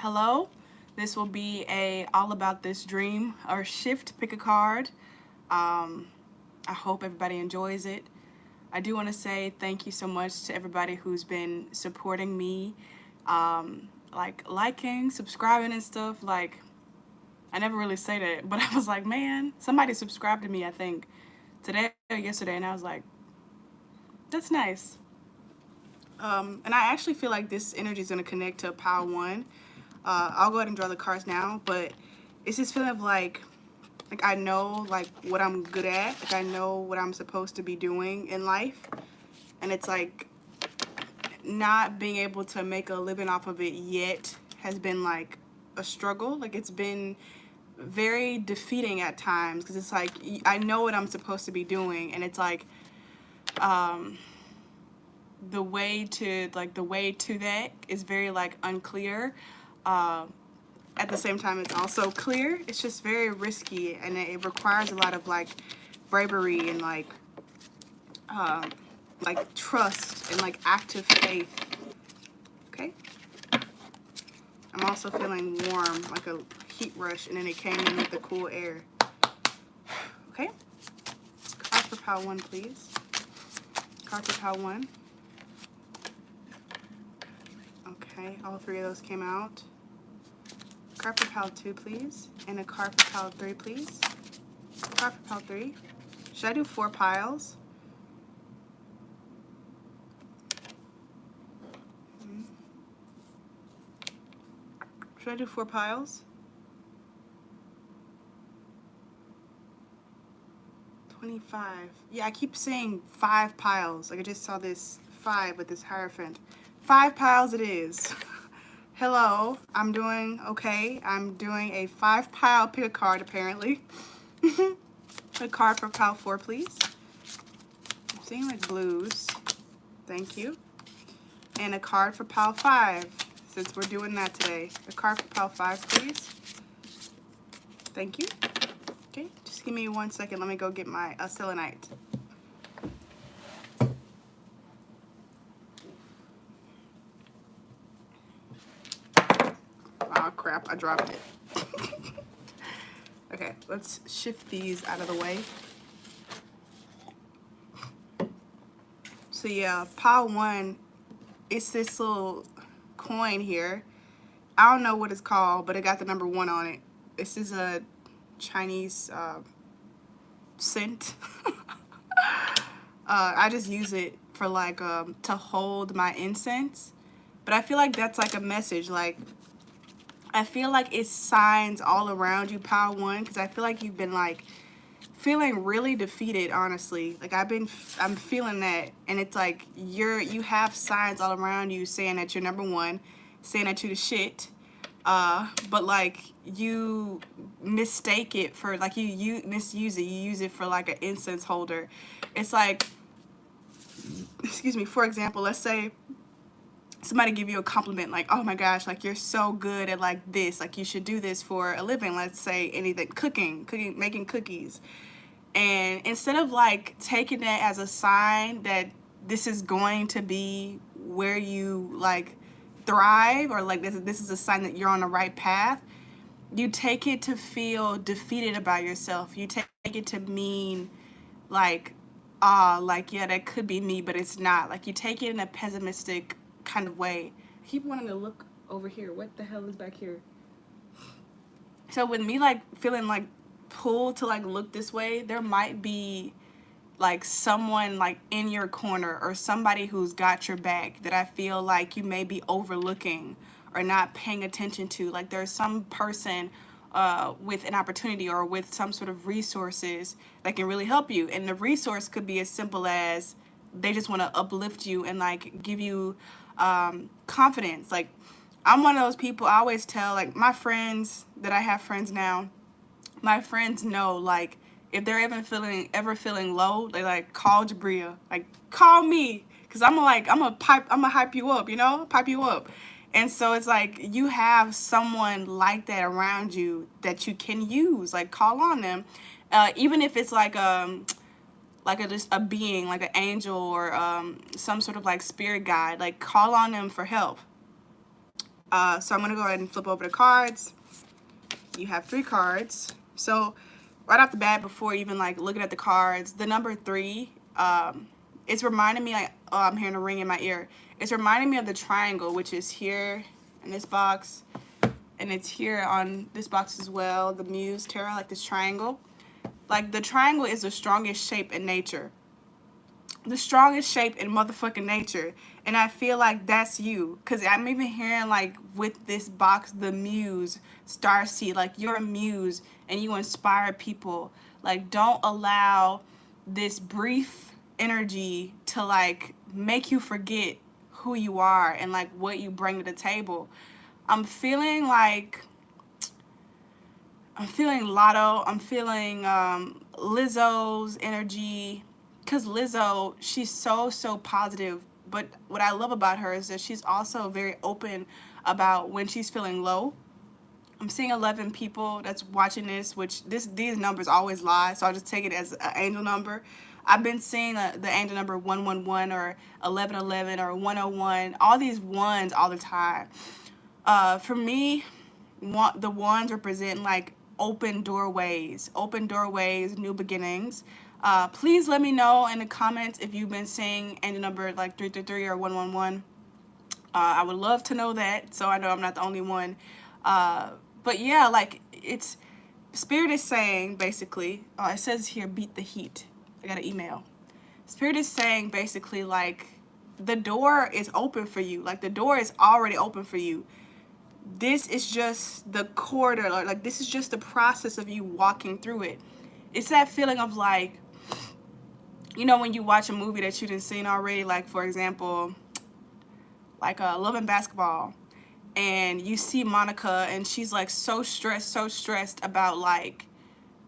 hello. This will be a all about this dream or shift. Pick a card. Um, I hope everybody enjoys it. I do want to say thank you so much to everybody who's been supporting me, like liking, subscribing, and stuff. Like I never really say that, but I was like, man, somebody subscribed to me. I think today or yesterday, and I was like, that's nice. And I actually feel like this energy is going to connect to pile one. I'll go ahead and draw the cards now, but it's this feeling of like I know like what I'm good at, like I know what I'm supposed to be doing in life, and it's like not being able to make a living off of it yet has been like a struggle. Like it's been very defeating at times because it's like I know what I'm supposed to be doing, and it's like um, the way to that is very like unclear. Uh, at the same time, it's also clear. It's just very risky, and it requires a lot of like bravery and like trust and like active faith. Okay. I'm also feeling warm, like a heat rush, and then it came in with the cool air. Okay. Card for pile one, please. Card for pile one. Okay, all three of those came out. Card for pile two, please. And a card for pile three, please. Card for pile three. Should I do 4 piles? Should I do 4 piles? 25. Yeah, I keep saying 5 piles. Like I just saw this 5 with this Hierophant. 5 piles it is. Hello, I'm doing okay. I'm doing a 5 pile pick a card apparently. A card for pile 4, please. I'm seeing like blues. Thank you. And a card for pile 5, since we're doing that today. A card for pile 5, please. Thank you. Okay, just give me 1 second. Let me go get my selenite. Oh crap, I dropped it. Okay, let's shift these out of the way. So yeah, pile 1, it's this little coin here. I don't know what it's called, but it got the number 1 on it. This is a Chinese scent. I just use it for like to hold my incense. But I feel like that's like a message. Like I feel like it's signs all around you, pile 1, because I feel like you've been like feeling really defeated, honestly. Like I'm feeling that, and it's like you have signs all around you saying that you're number 1, saying that you're the shit. But like you mistake it for like you misuse it. You use it for like an incense holder. It's like, excuse me, for example, let's say somebody give you a compliment like, oh my gosh, like you're so good at like this, like you should do this for a living. Let's say anything, cooking, making cookies. And instead of like taking that as a sign that this is going to be where you like thrive, or like this is a sign that you're on the right path, you take it to feel defeated about yourself. You take it to mean like, like yeah, that could be me, but it's not. Like you take it in a pessimistic kind of way. I keep wanting to look over here. What the hell is back here? So with me like feeling like pulled to like look this way, there might be like someone like in your corner or somebody who's got your back that I feel like you may be overlooking or not paying attention to. Like there's some person with an opportunity or with some sort of resources that can really help you. And the resource could be as simple as they just want to uplift you and like give you confidence. Like I'm one of those people, I always tell like my friends that I have friends now, my friends know like if they're ever feeling low, they like call Jabria, like call me, because I'm gonna hype you up, you know, pipe you up. And so it's like you have someone like that around you that you can use, like call on them, even if it's like just a being, like an angel or some sort of like spirit guide, like call on them for help. So I'm going to go ahead and flip over the cards. You have 3 cards. So right off the bat, before even like looking at the cards, the number 3, it's reminding me, like, oh, I'm hearing a ring in my ear. It's reminding me of the triangle, which is here in this box, and it's here on this box as well, the Muse Tarot, like this triangle. Like, the triangle is the strongest shape in nature. The strongest shape in motherfucking nature. And I feel like that's you. Because I'm even hearing, like, with this box, the Muse, Starseed. Like, you're a muse and you inspire people. Like, don't allow this brief energy to, like, make you forget who you are and, like, what you bring to the table. I'm feeling Lotto. I'm feeling Lizzo's energy. Because Lizzo, she's so positive. But what I love about her is that she's also very open about when she's feeling low. I'm seeing 11 people that's watching this, which these numbers always lie, so I'll just take it as an angel number. I've been seeing the angel number 111 or 1111 or 101, all these ones all the time. For me, the ones represent like open doorways, new beginnings. Please let me know in the comments if you've been seeing angel number like 333 or 111. I would love to know that, so I know I'm not the only one. But yeah, like, it's, Spirit is saying basically, it says here, beat the heat. I got an email. Spirit is saying basically, like, the door is open for you. Like, the door is already open for you. This is just the corridor. Like, this is just the process of you walking through it. It's that feeling of, like, you know, when you watch a movie that you didn't seen already, like, for example, like Love and Basketball, and you see Monica and she's like so stressed about, like,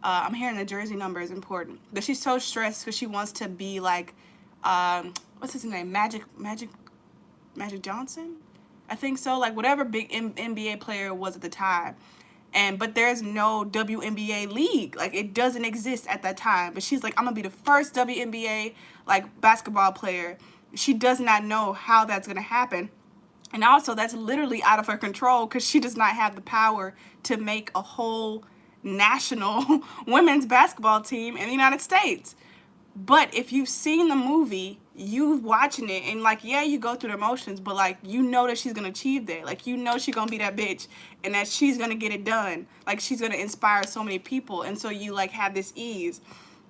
I'm hearing the jersey number is important, but she's so stressed because she wants to be like, what's his name, Magic Johnson, I think so, like whatever big NBA player was at the time. But there's no WNBA league. Like, it doesn't exist at that time. But she's like, I'm going to be the first WNBA, like, basketball player. She does not know how that's going to happen. And also, that's literally out of her control because she does not have the power to make a whole national women's basketball team in the United States. But if you've seen the movie, you watching it, and, like, yeah, you go through the emotions, but, like, you know that she's going to achieve that. Like, you know she's going to be that bitch and that she's going to get it done. Like, she's going to inspire so many people. And so you, like, have this ease.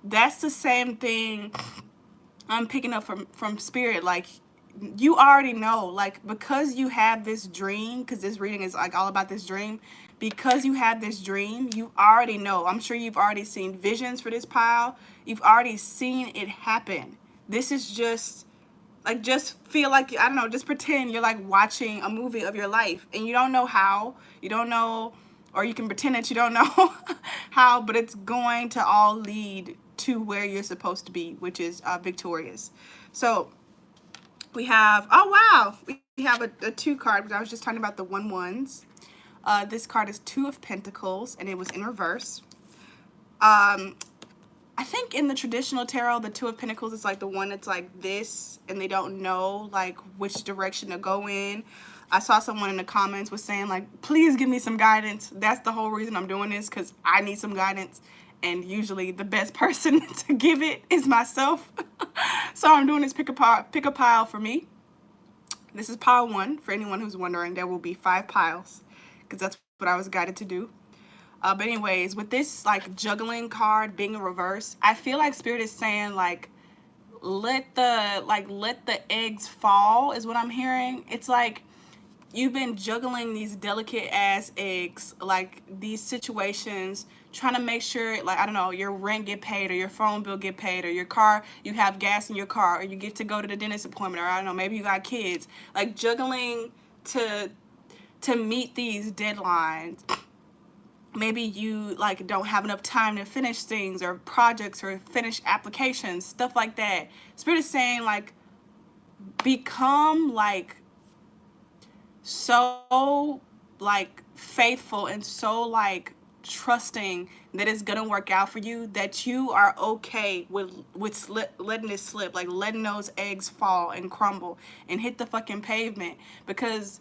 That's the same thing I'm picking up from Spirit. Like, you already know, like, because you have this dream, because this reading is, like, all about this dream. Because you have this dream, you already know. I'm sure you've already seen visions for this pile. You've already seen it happen. This is just, like, just feel like, I don't know, just pretend you're, like, watching a movie of your life. And you don't know how. You don't know, or you can pretend that you don't know how, but it's going to all lead to where you're supposed to be, which is victorious. So we have, oh, wow. We have a 2 card, because I was just talking about the 1-1s. This card is 2 of Pentacles, and it was in reverse. I think in the traditional tarot, the 2 of Pentacles is like the one that's like this, and they don't know, like, which direction to go in. I saw someone in the comments was saying, like, please give me some guidance. That's the whole reason I'm doing this, because I need some guidance. And usually the best person to give it is myself. So I'm doing this pick a pile for me. This is pile 1. For anyone who's wondering, there will be 5 piles, because that's what I was guided to do. But anyways, with this, like, juggling card being in reverse, I feel like Spirit is saying, like, let the eggs fall is what I'm hearing. It's like you've been juggling these delicate ass eggs, like these situations, trying to make sure, like, I don't know, your rent get paid, or your phone bill get paid, or your car, you have gas in your car, or you get to go to the dentist appointment, or I don't know, maybe you got kids, like juggling to meet these deadlines. Maybe you, like, don't have enough time to finish things, or projects, or finish applications, stuff like that. Spirit is saying, like, become, like, so, like, faithful and so, like, trusting that it's gonna work out for you, that you are okay with letting it slip, like letting those eggs fall and crumble and hit the fucking pavement. Because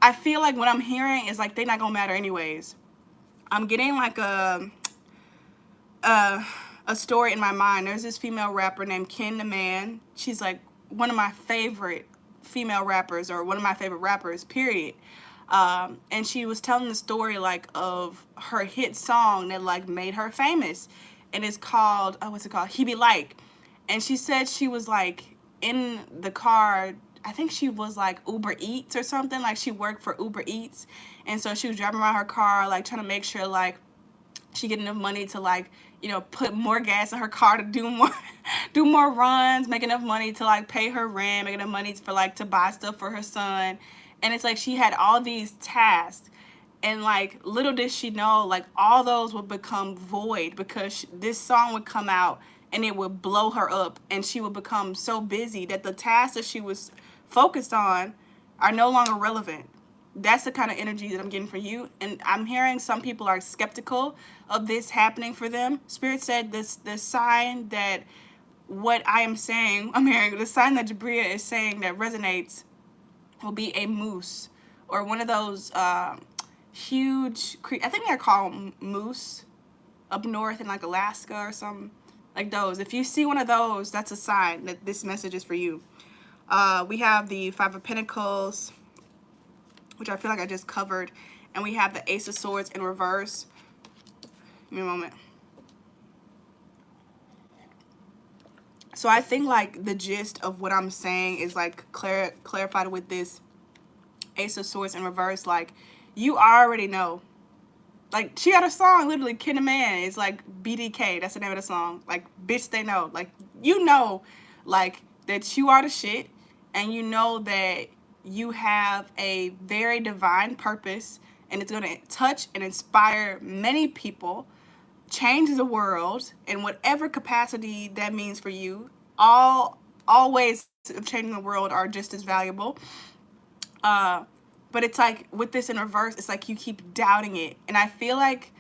I feel like what I'm hearing is like they're not gonna matter anyways. I'm getting like a a story in my mind. There's this female rapper named Ken the Man. She's like one of my favorite female rappers, or one of my favorite rappers, period. And she was telling the story like of her hit song that like made her famous, and it's called what's it called? He Be Like. And she said she was like in the car. I think she was like Uber Eats or something. Like she worked for Uber Eats, and so she was driving around her car like trying to make sure like she get enough money to like, you know, put more gas in her car to do more do more runs, make enough money to like pay her rent, make enough money for like to buy stuff for her son. And it's like she had all these tasks, and like little did she know like all those would become void because this song would come out and it would blow her up, and she would become so busy that the tasks that she was focused on are no longer relevant. That's the kind of energy that I'm getting for you. And I'm hearing some people are skeptical of this happening for them. Spirit said this, the sign that what I am saying, I'm hearing the sign that Jabria is saying that resonates will be a moose, or one of those huge, I think they're called moose up north in like Alaska or something like those. If you see one of those, that's a sign that this message is for you. We have the Five of Pentacles, which I feel like I just covered, and we have the Ace of Swords in reverse. Give me a moment. So I think like the gist of what I'm saying is like clarified with this Ace of Swords in reverse. Like you already know. Like she had a song literally, Ken the Man. It's like BDK. That's the name of the song. Like bitch, they know. Like you know, like that you are the shit, and you know that you have a very divine purpose, and it's gonna touch and inspire many people, change the world in whatever capacity that means for you. All ways of changing the world are just as valuable. But it's like with this in reverse, it's like you keep doubting it. And I feel like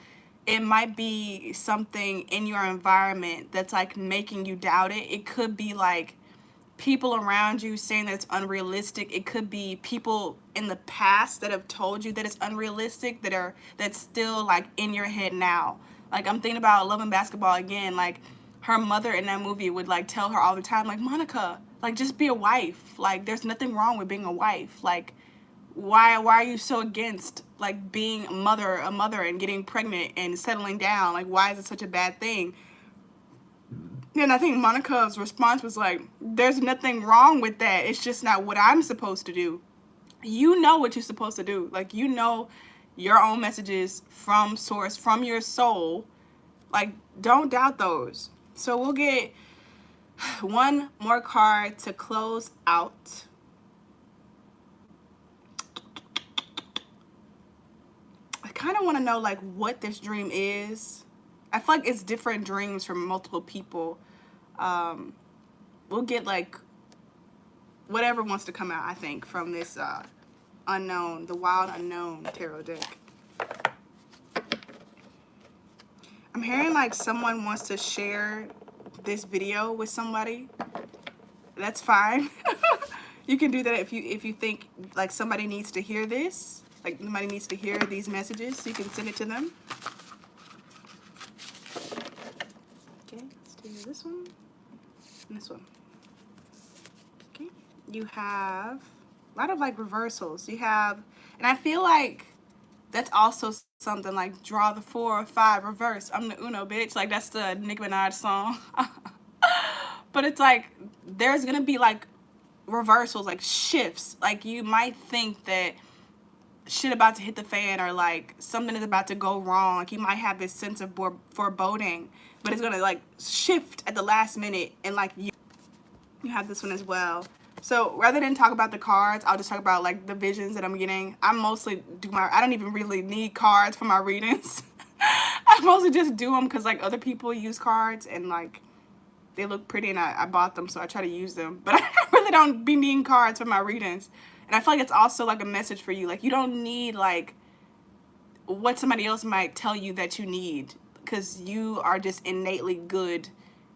it might be something in your environment that's like making you doubt it. It could be like people around you saying that it's unrealistic. It could be people in the past that have told you that it's unrealistic, that's still like in your head now. Like I'm thinking about Love and Basketball again. Like her mother in that movie would like tell her all the time, like, Monica, like just be a wife. Like there's nothing wrong with being a wife. Like why are you so against like being a mother and getting pregnant and settling down? Like why is it such a bad thing? And I think Monica's response was like, there's nothing wrong with that. It's just not what I'm supposed to do. You know what you're supposed to do. Like, you know your own messages from source, from your soul. Like, don't doubt those. So we'll get one more card to close out. I kind of want to know, like, what this dream is. I feel like it's different dreams from multiple people. We'll get like whatever wants to come out, I think, from this unknown, the wild unknown tarot deck. I'm hearing like someone wants to share this video with somebody. That's fine. You can do that if you think like somebody needs to hear this, like somebody needs to hear these messages, so you can send it to them. Okay, let's do this one and this one. Okay, you have a lot of like reversals. You have, and I feel like that's also something like draw the 4 or 5 reverse. I'm the Uno bitch. Like that's the Nicki Minaj song. But it's like there's gonna be like reversals, like shifts. Like you might think that shit about to hit the fan, or like something is about to go wrong. Like you might have this sense of foreboding, but it's gonna like shift at the last minute, and like you have this one as well. So rather than talk about the cards, I'll just talk about like the visions that I'm getting. I mostly I don't even really need cards for my readings. I mostly just do them because like other people use cards and like they look pretty, and I bought them, so I try to use them. But I really don't be needing cards for my readings. And I feel like it's also like a message for you. Like you don't need like what somebody else might tell you that you need, because you are just innately good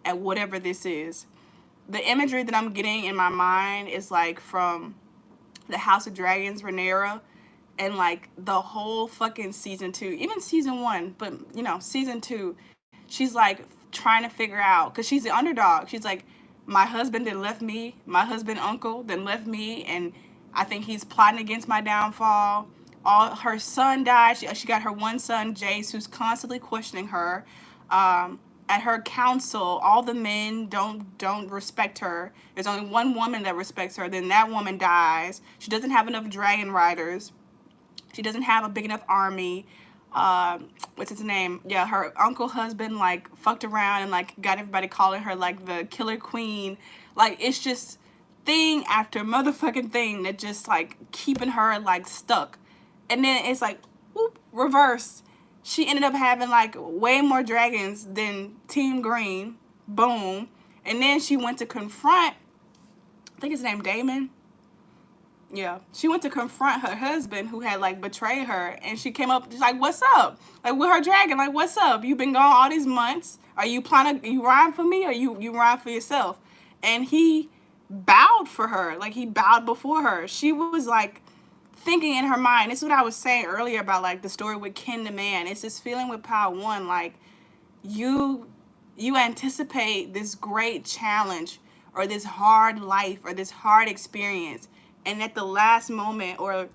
at whatever this is. The imagery that I'm getting in my mind is like from the House of Dragons, Rhaenyra. And like the whole fucking season 2, even season 1, but you know, season 2, she's like trying to figure out, because she's the underdog. She's like, my husband then left me, my husband uncle then left me, and I think he's plotting against my downfall. All her son died. She got her one son, Jace, who's constantly questioning her. At her council, all the men don't respect her. There's only one woman that respects her. Then that woman dies. She doesn't have enough dragon riders. She doesn't have a big enough army. What's his name? Yeah, her uncle husband like fucked around and like got everybody calling her like the killer queen. Like, it's just thing after motherfucking thing that just like keeping her like stuck. And then it's like, whoop, reverse. She ended up having like way more dragons than Team Green. Boom. And then she went to confront, I think his name Damon. Yeah, she went to confront her husband who had like betrayed her, and she came up just like, "What's up?" Like with her dragon, like, "What's up? You've been gone all these months. Are you planning? You riding for me, or you riding for yourself?" And he bowed for her, like he bowed before her. She was like thinking in her mind. This is what I was saying earlier about like the story with Ken the Man. It's this feeling with Power One, like you anticipate this great challenge or this hard life or this hard experience, and at the last moment, or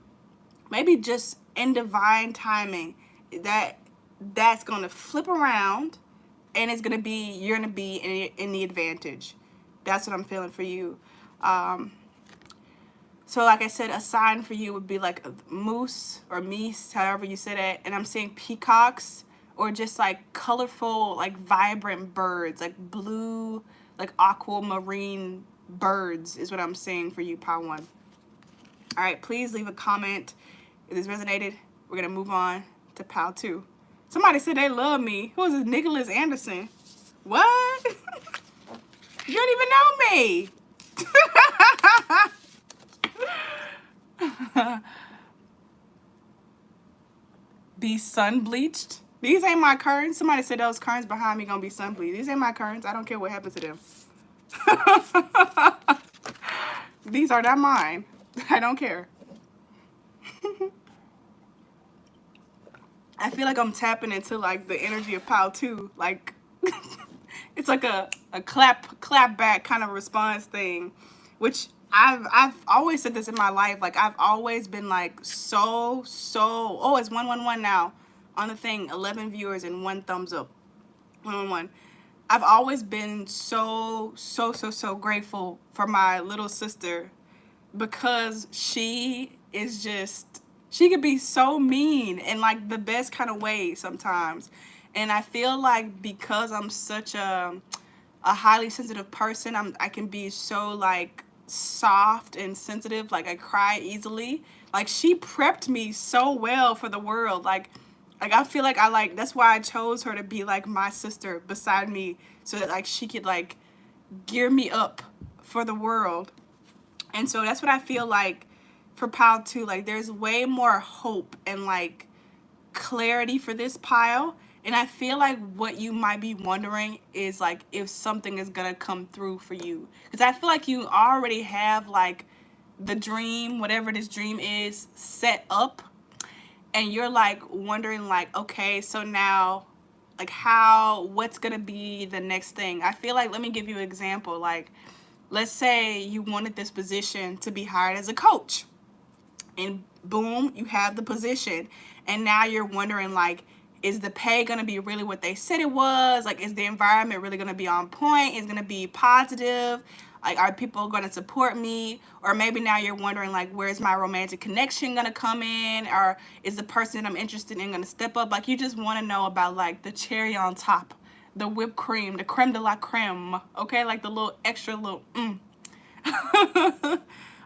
maybe just in divine timing, that's going to flip around, and it's going to be, you're going to be in the advantage. That's what I'm feeling for you. So like I said, a sign for you would be like a moose or meese, however you say that. And I'm seeing peacocks, or just like colorful, like vibrant birds, like blue, like aquamarine birds is what I'm seeing for you, Power One. All right, please leave a comment if this resonated. We're going to move on to Power 2. Somebody said they love me. Who is this? Nicholas Anderson. What? You don't even know me. Be sun bleached. These ain't my curtains. Somebody said those curtains behind me gonna be sun bleached. These ain't my curtains. I don't care what happens to them. These are not mine. I don't care. I feel like I'm tapping into like the energy of Power 2. Like it's like a clap back kind of response thing, which I've always said this in my life. Like I've always been like so oh, it's 111 now on the thing. 11 viewers and 1 thumbs up. 111. I've always been so grateful for my little sister, because she is just, she could be so mean in like the best kind of way sometimes. And I feel like because I'm such a highly sensitive person, I can be so like soft and sensitive, like I cry easily. Like she prepped me so well for the world. Like I feel like that's why I chose her to be like my sister beside me, so that like she could like gear me up for the world. And so that's what I feel like for Pile 2. Like there's way more hope and like clarity for this pile. And I feel like what you might be wondering is like if something is gonna come through for you, because I feel like you already have like the dream, whatever this dream is, set up, and you're like wondering like, okay, so now like what's gonna be the next thing. I feel like, let me give you an example. Like let's say you wanted this position to be hired as a coach, and boom, you have the position, and now you're wondering like, is the pay going to be really what they said it was? Like, is the environment really going to be on point? Is it going to be positive? Like, are people going to support me? Or maybe now you're wondering like, where's my romantic connection going to come in? Or is the person that I'm interested in going to step up? Like, you just want to know about like the cherry on top, the whipped cream, the creme de la creme, okay? Like the little extra little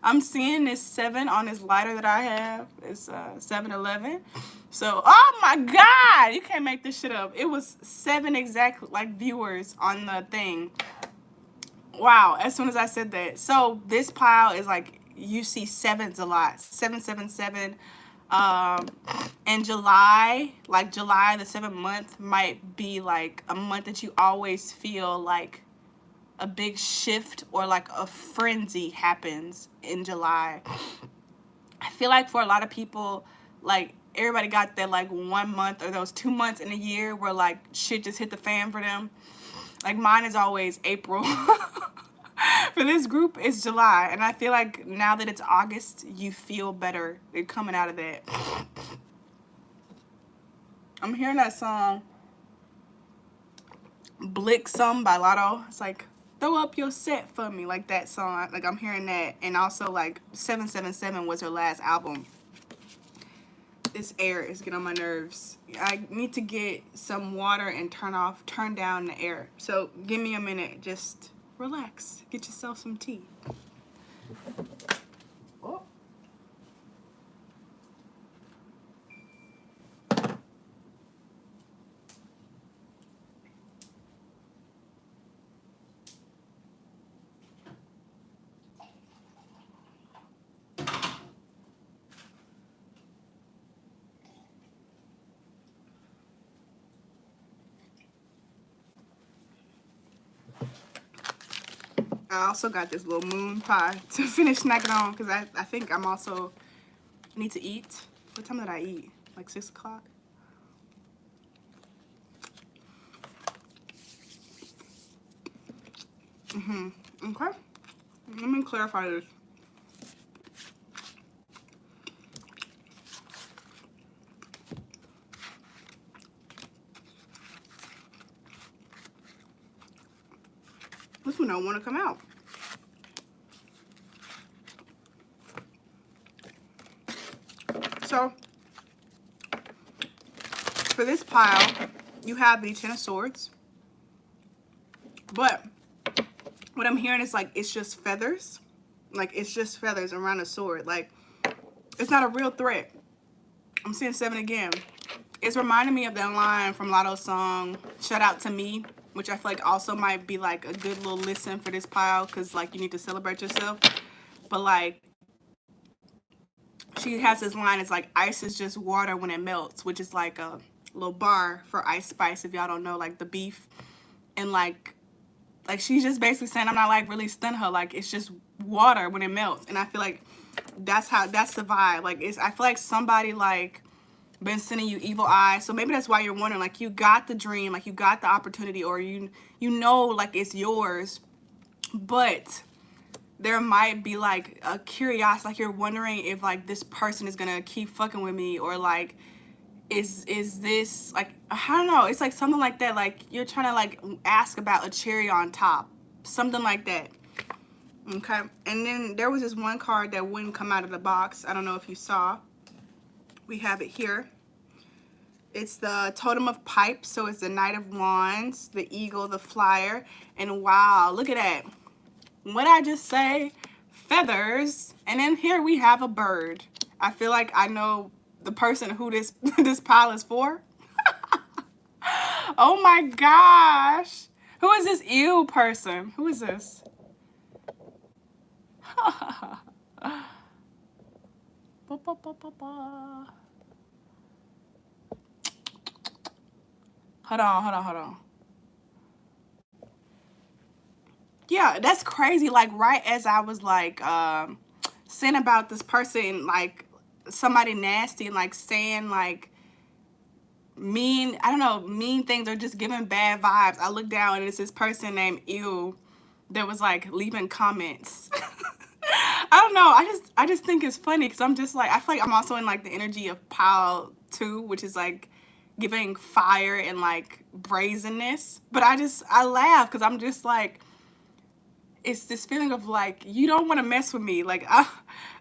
I'm seeing this 7 on this lighter that I have. It's 7-Eleven. So, oh my God, you can't make this shit up. It was 7 exact like viewers on the thing. Wow, as soon as I said that. So this pile is like, you see 7s a lot. 777. And July, like July, the 7th month, might be like a month that you always feel like a big shift or like a frenzy happens in July. I feel like for a lot of people, like everybody got that like 1 month or those 2 months in a year where like shit just hit the fan for them. Like mine is always April. For this group, it's July. And I feel like now that it's August, you feel better coming out of that. I'm hearing that song, Blick Some by Lotto. It's like, throw up your set for me. Like that song. Like I'm hearing that. And also like 777 was her last album. This air is getting on my nerves. I need to get some water and turn down the air. So give me a minute. Just relax. Get yourself some tea. Oh. I also got this little moon pie to finish snacking on because I think I'm also need to eat. What time did I eat? Like 6 o'clock? Okay. Let me clarify this. This one don't want to come out. So, for this pile, you have the Ten of Swords. But, what I'm hearing is like, it's just feathers. Like, it's just feathers around a sword. Like, it's not a real threat. I'm seeing 7 again. It's reminding me of that line from Lotto's song, Shout Out to Me, which I feel like also might be like a good little listen for this pile because like you need to celebrate yourself. But like, she has this line, it's like, ice is just water when it melts, which is like a little bar for Ice Spice if y'all don't know, like the beef. And like she's just basically saying, I'm not like really stunning her, like it's just water when it melts. And I feel like that's the vibe. Like I feel like somebody like been sending you evil eyes. So maybe that's why you're wondering, like you got the dream, like you got the opportunity, or you know like it's yours, but there might be like a curiosity, like you're wondering if like this person is gonna keep fucking with me, or like is this like, I don't know, it's like something like that, like you're trying to like ask about a cherry on top, something like that. Okay, and then there was this one card that wouldn't come out of the box. I don't know if you saw. We have it here. It's the Totem of Pipes, so it's the Knight of Wands, the Eagle, the Flyer, and wow, look at that. What I just say? Feathers. And then here we have a bird. I feel like I know the person who this pile is for. Oh my gosh. Who is this ew person? Who is this? Hold on. Yeah, that's crazy. Like right as I was like saying about this person, like somebody nasty, and like saying like mean, I don't know, mean things, or just giving bad vibes, I look down and it's this person named Ew that was like leaving comments. I don't know, I just think it's funny because I'm just like, I feel like I'm also in like the energy of pile 2, which is like giving fire and like brazenness. But I laugh because I'm just like, it's this feeling of like, you don't want to mess with me. Like,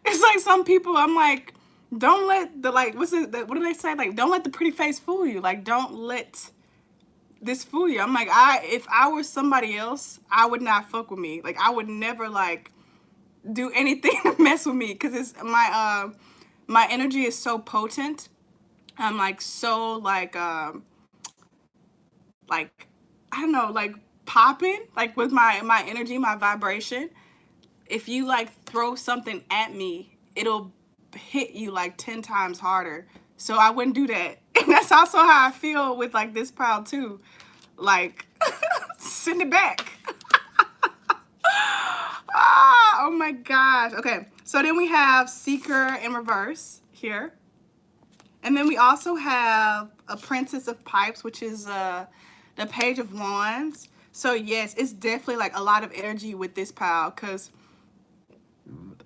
it's like some people, I'm like, don't let the, like, what do they say? Like, don't let the pretty face fool you. Like, don't let this fool you. I'm like, if I were somebody else, I would not fuck with me. Like, I would never, like, do anything to mess with me. Because it's, my energy is so potent. I'm, like, so, like, I don't know, like, popping, like, with my energy, my vibration. If you, like, throw something at me, it'll hit you like 10 times harder. So I wouldn't do that. And that's also how I feel with like this pile too. Like, send it back. Oh my gosh. Okay, so then we have Seeker in reverse here. And then we also have a Princess of Pipes, which is the Page of Wands. So yes, it's definitely like a lot of energy with this pile, because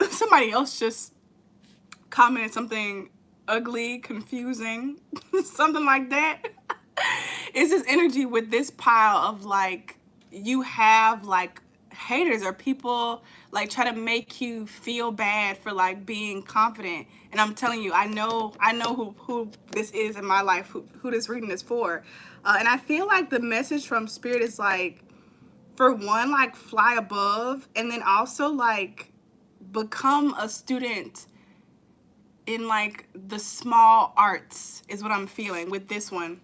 somebody else just commented something ugly, confusing, something like that. It's this energy with this pile of like, you have like haters or people like try to make you feel bad for like being confident. And I'm telling you, I know who this is in my life, who this reading is for. And I feel like the message from Spirit is like, for one, like fly above, and then also like become a student in like the small arts is what I'm feeling with this one.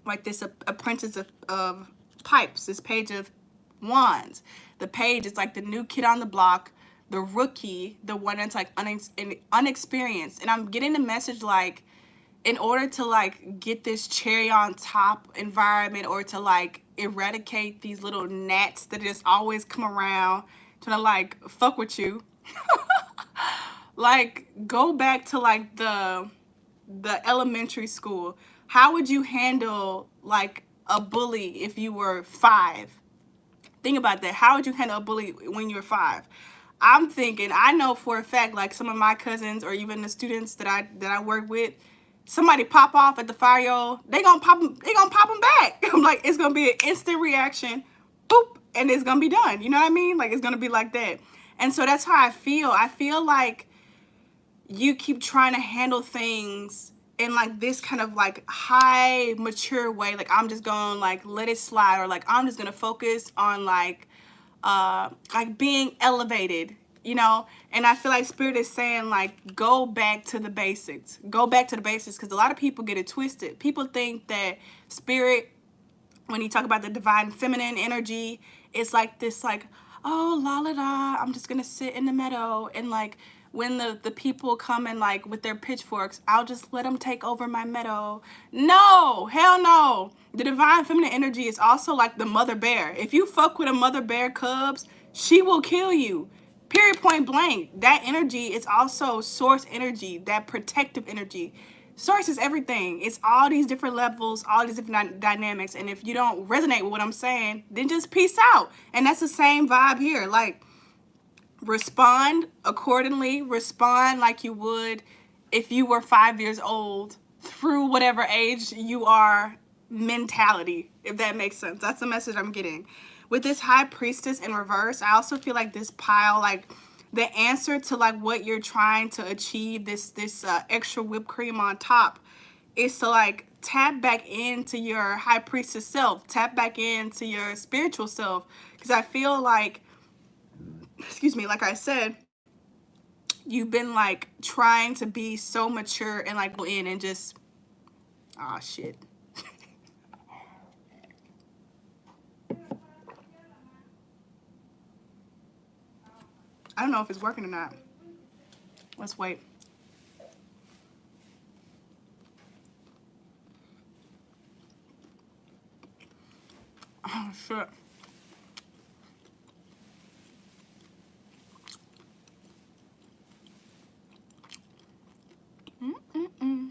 Like this Apprentice of Pipes, this Page of Wands. The page is like the new kid on the block, the rookie, the one that's like unexperienced. And I'm getting the message like, in order to like get this cherry on top environment, or to like eradicate these little gnats that just always come around to like fuck with you, like go back to like the elementary school. How would you handle like a bully if you were 5? Think about that. How would you handle a bully when you were 5? I'm thinking, I know for a fact, like some of my cousins or even the students that I work with, somebody pop off at the fire, they gonna pop them back. I'm like, it's gonna be an instant reaction, boop, and it's gonna be done. You know what I mean? Like, it's gonna be like that. And so that's how I feel. I feel like you keep trying to handle things in like this kind of like high mature way, like I'm just gonna like let it slide, or like I'm just gonna focus on like being elevated, you know. And I feel like Spirit is saying like, go back to the basics, because a lot of people get it twisted. People think that Spirit, when you talk about the divine feminine energy, it's like this like, oh la la la, I'm just gonna sit in the meadow, and like when the people come in like with their pitchforks, I'll just let them take over my meadow. No, hell no. The divine feminine energy is also like the mother bear. If you fuck with a mother bear cubs, she will kill you. Period, point blank. That energy is also source energy, that protective energy. Source is everything. It's all these different levels, all these different dynamics. And if you don't resonate with what I'm saying, then just peace out. And that's the same vibe here. Like, respond accordingly. Respond like you would if you were 5 years old, through whatever age you are mentality, if that makes sense. That's the message I'm getting. With this High Priestess in reverse, I also feel like this pile, like the answer to like what you're trying to achieve, this extra whipped cream on top, is to like tap back into your High Priestess self, tap back into your spiritual self. Because I feel like, excuse me, like I said, you've been like trying to be so mature and like go in and just, oh shit. I don't know if it's working or not. Let's wait. Oh shit. Mm-mm-mm.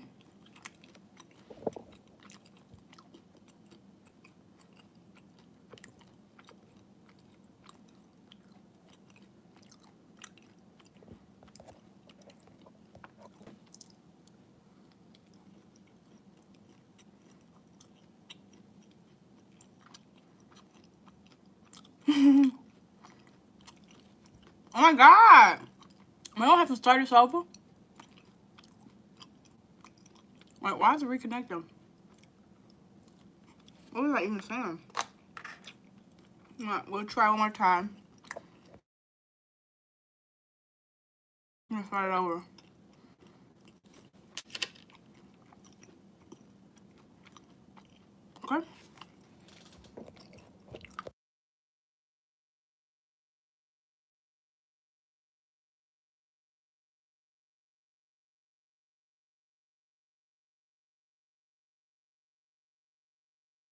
Oh my god. We don't have to start this over. Wait, why is it reconnecting? What was I even saying? Alright, we'll try one more time. Let's start it over. Okay.